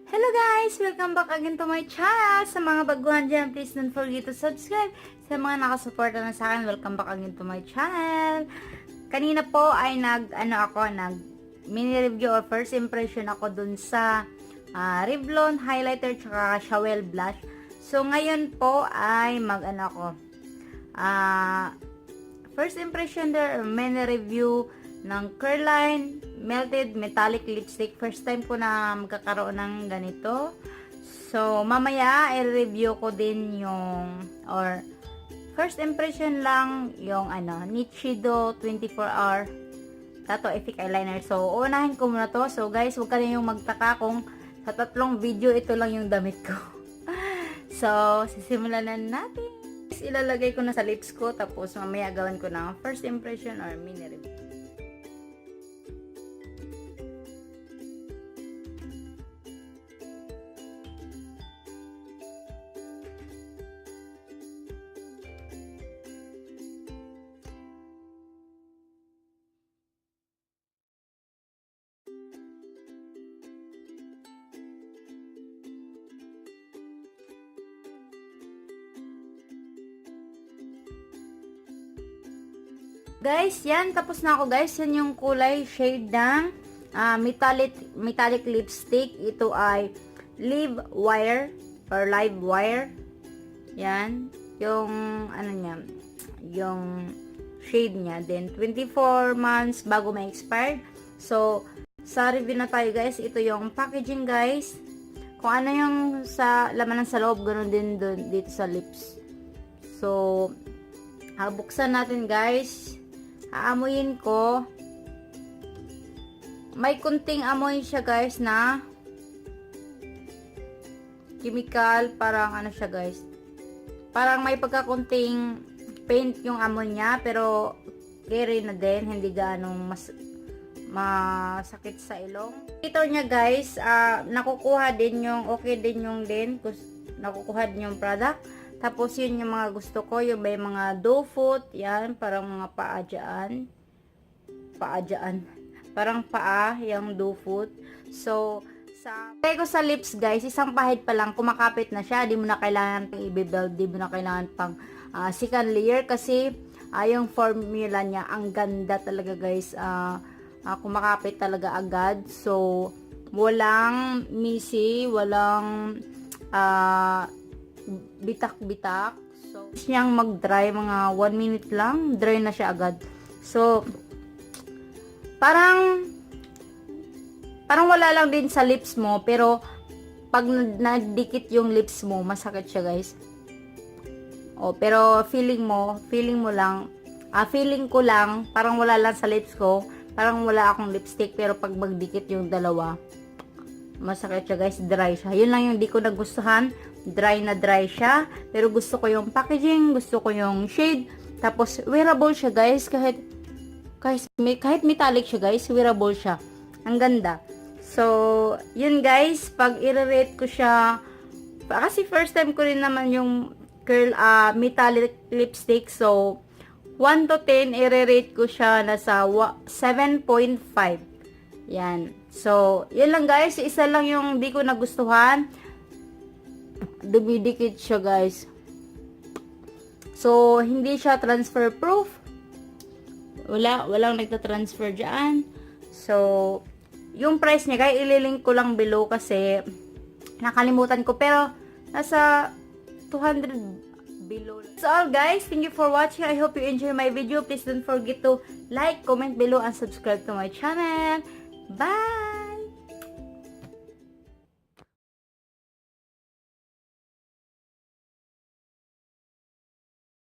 Hello guys! Welcome back again to my channel. Sa mga baguhan dyan, please don't forget to subscribe. Sa mga nakasuporta na sa akin, welcome back again to my channel. Kanina po ay nag mini review or first impression ako dun sa Revlon highlighter tsaka Shawel blush. So ngayon po ay first impression there, mini review ng Careline Melted Metallic Lipstick. First time ko na magkakaroon ng ganito. So, mamaya, i-review ko din yung, or, first impression lang, yung, Nichido 24-hour Tattoo Effect Eyeliner. So, unahin ko muna to. So, guys, huwag ka na yung magtaka kung sa tatlong video, ito lang yung damit ko. So, sisimulan na natin. Ilalagay ko na sa lips ko, tapos mamaya gawin ko ng first impression or mini review. Guys, yan. Tapos na ako, guys. Yan yung kulay shade ng metallic lipstick. Ito ay live wire or live wire. Yan. Yung, niya, yung shade niya. Then, 24 months bago ma-expire. So, sa review na tayo, guys. Ito yung packaging, guys. Kung ano yung sa laman ng sa loob, ganun din dito sa lips. So, buksan natin, guys. Aamuyin ko. May kunting amoy siya, guys, na chemical. Parang siya, guys. Parang may pagkakunting paint yung amoy niya. Pero carry na din. Hindi ganong masakit sa ilong. Ito niya, guys. Nakukuha din yung okay din yung nakukuha din yung product. Tapos yun yung mga gusto ko, yung may mga doe foot, yan, parang mga paa dyan. Parang paa, yung doe foot. So, ko sa lips, guys, isang pahid pa lang, kumakapit na siya. Di mo na kailangan pang i-build, di mo na kailangan pang second layer kasi yung formula niya, ang ganda talaga, guys. Kumakapit talaga agad. So, walang misi, walang bitak-bitak. So, siyang mag-dry mga 1 minute lang, dry na siya agad. So, parang wala lang din sa lips mo, pero pag nagdikit yung lips mo, masakit siya, guys. Pero feeling ko lang, parang wala lang sa lips ko, parang wala akong lipstick, pero pag magdikit yung dalawa, masakit siya, guys, dry siya. Yun lang yung di ko nagustuhan, dry na dry siya, pero gusto ko yung packaging, gusto ko yung shade, tapos wearable siya, guys, kahit metallic siya, guys, wearable siya, ang ganda. So, yun, guys, pag i-rate ko siya, kasi first time ko rin naman yung metallic lipstick, so 1 to 10, i-rate ko siya nasa 7.5. Yan. So, yun lang, guys. Isa lang yung di ko nagustuhan. Dumidikit siya, guys. So, hindi siya transfer proof. Walang nagta-transfer dyan. So, yung price niya, guys, ililink ko lang below kasi nakalimutan ko. Pero, nasa 200 below. So all, guys, thank you for watching. I hope you enjoy my video. Please don't forget to like, comment below, and subscribe to my channel. Bye!